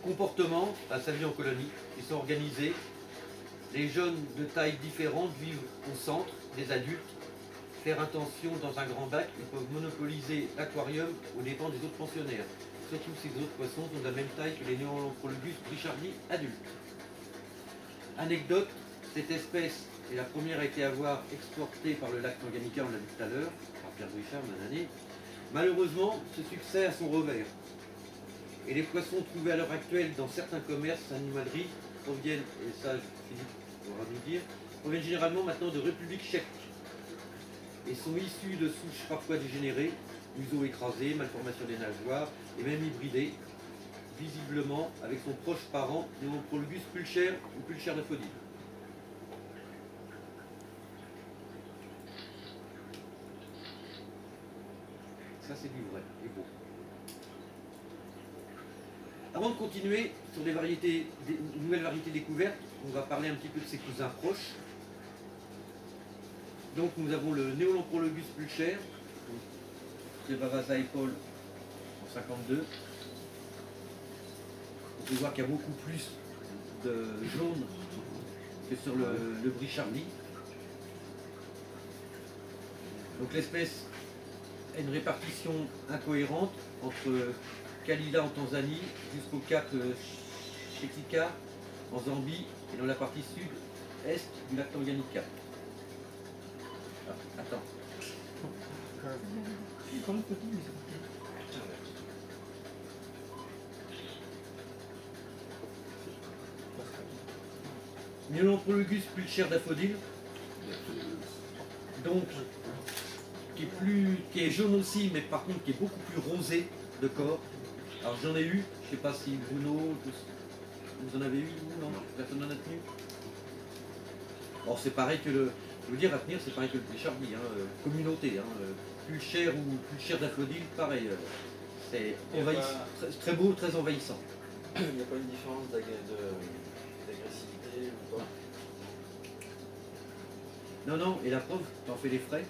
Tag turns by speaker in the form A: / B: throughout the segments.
A: Comportement à sa vie en colonie. Ils sont organisés. Les jeunes de tailles différentes vivent au centre, des adultes. Faire attention dans un grand bac, ils peuvent monopoliser l'aquarium aux dépens des autres pensionnaires. Surtout si les autres poissons sont de la même taille que les Néolamprologus richardii adultes. Anecdote, cette espèce est la première à été exportée par le lac Tanganyika, on l'a vu tout à l'heure, par Pierre Richard, année. Malheureusement, ce succès a son revers. Et les poissons trouvés à l'heure actuelle dans certains commerces animaleries proviennent, et ça Philippe pourra nous dire, proviennent généralement maintenant de République tchèque et sont issus de souches parfois dégénérées, museaux écrasés, malformation des nageoires et même hybridés, visiblement avec son proche parent Néolamprologus pulcher ou pulcher daffodil. Ça c'est du vrai, et beau. Avant de continuer sur les nouvelles variétés découvertes, on va parler un petit peu de ses cousins proches. Donc nous avons le Néolamprologus pulcher, de Vavasa et Paul en 52. On peut voir qu'il y a beaucoup plus de jaune que sur le Richardii. Donc l'espèce a une répartition incohérente entre Kalila en Tanzanie jusqu'au cap Shetika en Zambie et dans la partie sud-est du lac Tanganyika. Ah, attends. Néolamprologus pulcher daffodil, donc qui est jaune aussi, mais par contre qui est beaucoup plus rosé de corps. Alors j'en ai eu, je ne sais pas si Bruno, vous en avez eu, non, personne n'en a tenu. Alors c'est pareil que je veux dire à tenir, c'est pareil que le richardii, communauté, pulcher ou pulcher daffodil, pareil, c'est très beau, très envahissant.
B: Il n'y a pas une différence d'agressivité ou pas?
A: Non, non, et la preuve, t'en fais les frais.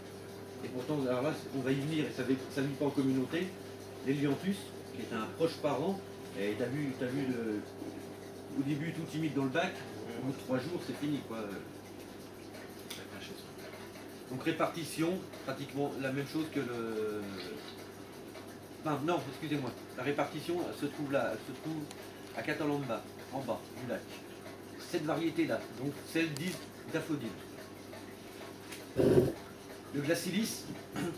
A: Et pourtant, alors là, on va y venir, et ça ne vit pas en communauté. L'Helianthus, qui est un proche parent, et t'as vu au début tout timide dans le bac, au bout de 3 jours, c'est fini, quoi. Donc répartition, pratiquement la même chose que le... Enfin, non, excusez-moi. La répartition se trouve là, elle se trouve à Catalamba, en bas du lac. Cette variété-là, donc celle dite daffodil. Le glacilis,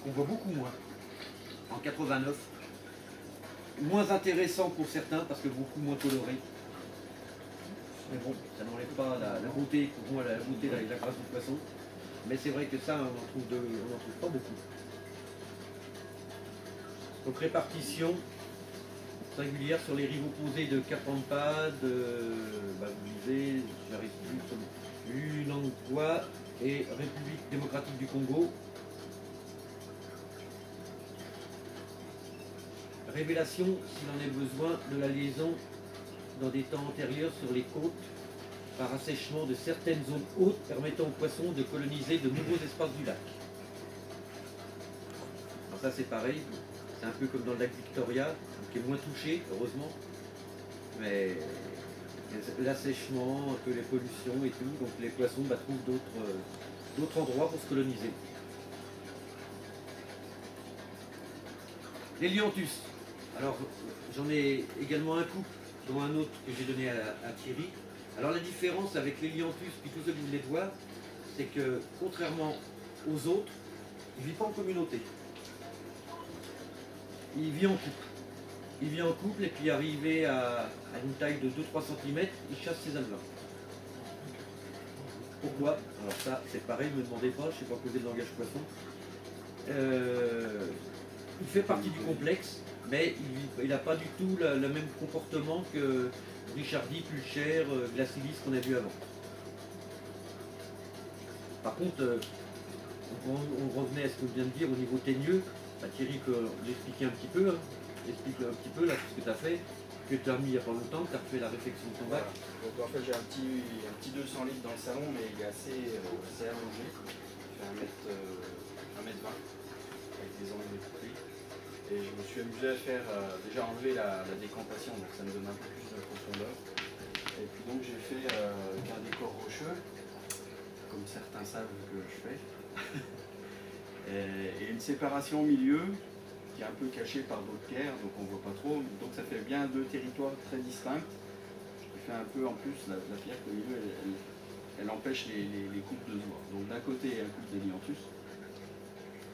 A: qu'on voit beaucoup moins, en 89. Moins intéressant pour certains, parce que beaucoup moins coloré. Mais bon, ça n'enlève pas la beauté, pour moi, la beauté et la grâce du poisson. Mais c'est vrai que ça, on n'en trouve pas beaucoup. Donc répartition singulière sur les rives opposées de Kapampa, vous disiez, j'arrive plus sur l'Unangwa et République démocratique du Congo. Révélation, s'il en est besoin, de la liaison dans des temps antérieurs sur les côtes par assèchement de certaines zones hautes permettant aux poissons de coloniser de nouveaux espaces du lac. Alors ça c'est pareil, c'est un peu comme dans le lac Victoria, qui est moins touché, heureusement, mais l'assèchement, un peu les pollutions et tout, donc les poissons trouvent d'autres endroits pour se coloniser. L'Helianthus. Alors j'en ai également un couple, dont un autre que j'ai donné à Thierry. Alors la différence avec l'Helianthus puis tous ceux que vous venez de voir, c'est que contrairement aux autres, il ne vit pas en communauté. Il vit en couple. Il vit en couple et puis arrivé à une taille de 2-3 cm, il chasse ses alevins. Pourquoi? Alors ça, c'est pareil, ne me demandez pas, je ne sais pas poser le langage poisson. Il fait partie du complexe, mais il n'a pas du tout le même comportement que richardii, pulcher, glacilis qu'on a vu avant. Par contre, on revenait à ce que je viens de dire au niveau teigneux. Thierry peut l'expliquer un petit peu, explique un petit peu là tout ce que tu as fait, que tu as mis il n'y a pas longtemps, que tu as refait la réflexion de ton bac.
B: Donc en fait j'ai un petit 200 litres dans le salon, mais il est assez allongé. Il fait 1 m 20 avec des angles de pluie.
C: Et je me suis amusé à faire, déjà enlever la décampation, donc ça me donne un peu plus de profondeur. Et puis donc j'ai fait un décor rocheux, comme certains savent que je fais. Et une séparation au milieu, qui est un peu cachée par d'autres pierres, donc on ne voit pas trop. Donc ça fait bien deux territoires très distincts. Je fais un peu en plus, la pierre au milieu, elle empêche les coupes de se voir. Donc d'un côté un couple d'Helianthus,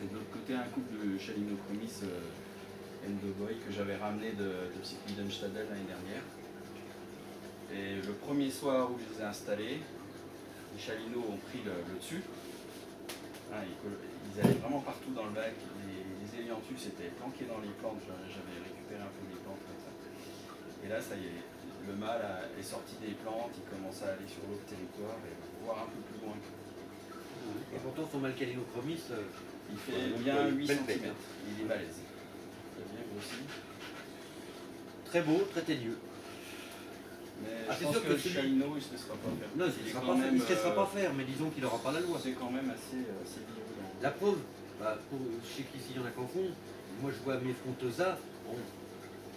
C: et de l'autre côté un couple de Chalinochromis Endoboy que j'avais ramené de Widenstadel l'année dernière. Et le premier soir où je les ai installés, les chalinos ont pris le dessus. Hein, ils allaient vraiment partout dans le bac. Les Helianthus étaient planqués dans les plantes. J'avais récupéré un peu des plantes comme ça. Et là, ça y est, le mâle est sorti des plantes, il commence à aller sur l'autre territoire et voir un peu plus loin.
A: Et pourtant, son mâle Chalinochromis,
C: il fait bien 8
A: belle
C: cm.
A: bête.
C: Il est balèze. Il a bien grossi.
A: très beau, très teigneux.
C: Mais
A: Ah,
C: je
A: c'est
C: pense
A: sûr
C: que
A: que
C: le Chalino, il ne se laissera pas faire.
A: Non, il ne se laissera pas faire, mais disons qu'il n'aura pas la loi.
C: C'est quand même assez virulent.
A: La preuve, je sais qu'ici il y en a qu'en fond. Moi je vois mes frontosas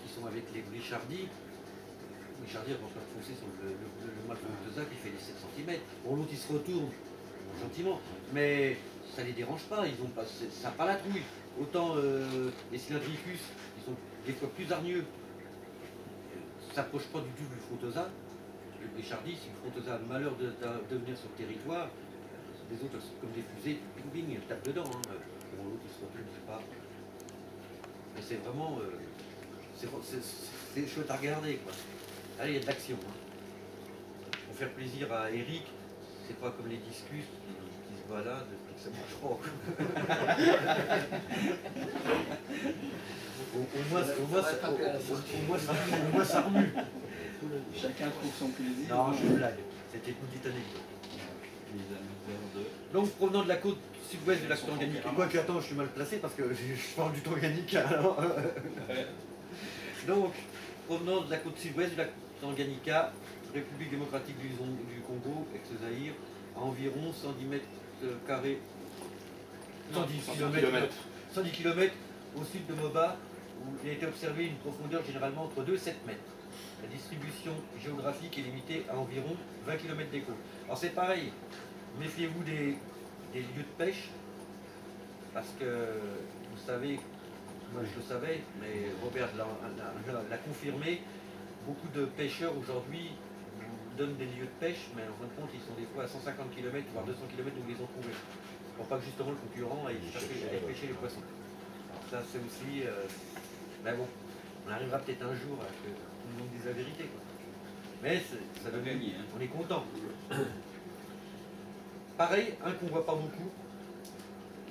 A: qui sont avec les Brichardis. Brichardis avant de foncer sur le mâle frontosa qui fait les 7 cm. Bon, l'autre il se retourne gentiment, mais ça ne les dérange pas, ils ont pas, ça n'a pas la trouille. Autant les cylindricus, ils sont des fois plus hargneux, ne s'approchent pas du tout du frontosa. Le Brichardis, si le frontosa a le malheur de venir sur le territoire, les autres sont comme des fusées, bing bing, elles tapent dedans. Hein. Bon, l'autre il se retourne, je sais pas. Mais c'est vraiment. C'est chouette à regarder, quoi. Là, il y a de l'action. Hein. Pour faire plaisir à Eric, c'est pas comme les discus qui se baladent, qui se mangent pas. Au moins, ça remue.
C: Chacun trouve son plaisir.
A: Non, je blague. C'était une petite anecdote. Donc, provenant de la côte sud-ouest du lac Tanganyika. Quoique, attends, je suis mal placé parce que je parle du Tanganyika. Alors. Donc, provenant de la côte sud-ouest du lac Tanganyika, République démocratique du Congo, ex-Zaïre, à environ 110 mètres carrés, 110 km au sud de Moba, où il a été observé une profondeur généralement entre 2 et 7 mètres. La distribution géographique est limitée à environ 20 km des côtes. Alors c'est pareil, méfiez-vous des lieux de pêche, parce que vous savez, moi je le savais, mais Robert l'a confirmé, beaucoup de pêcheurs aujourd'hui vous donnent des lieux de pêche, mais en fin de compte ils sont des fois à 150 km, voire 200 km où ils les ont trouvés, pour pas que justement le concurrent aille pêcher les poissons. Alors ça c'est aussi... mais bon, on arrivera peut-être un jour à que tout le monde dise la vérité, quoi. Mais ça doit gagner, hein. On est content. Pareil, un qu'on voit pas beaucoup,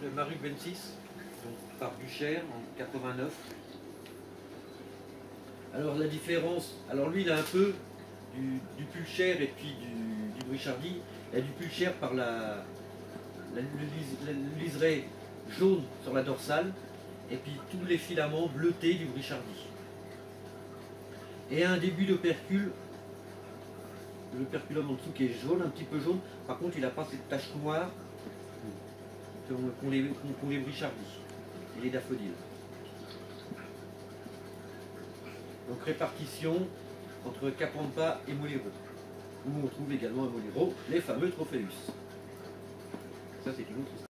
A: le Maruk 26, donc par Bucher en 89. Alors la différence, alors lui il a un peu du Pulcher et puis du Brichardie. Il a du Pulcher par le liseré jaune sur la dorsale et puis tous les filaments bleutés du Brichardie. Et un début d'opercule, le perculum en dessous qui est jaune, un petit peu jaune, par contre il n'a pas cette tache noire qu'ont les Brichardis et les daffodiles. Donc répartition entre Capampa et Molero, où on trouve également à Molero les fameux Trophéus. Ça c'est une autre histoire.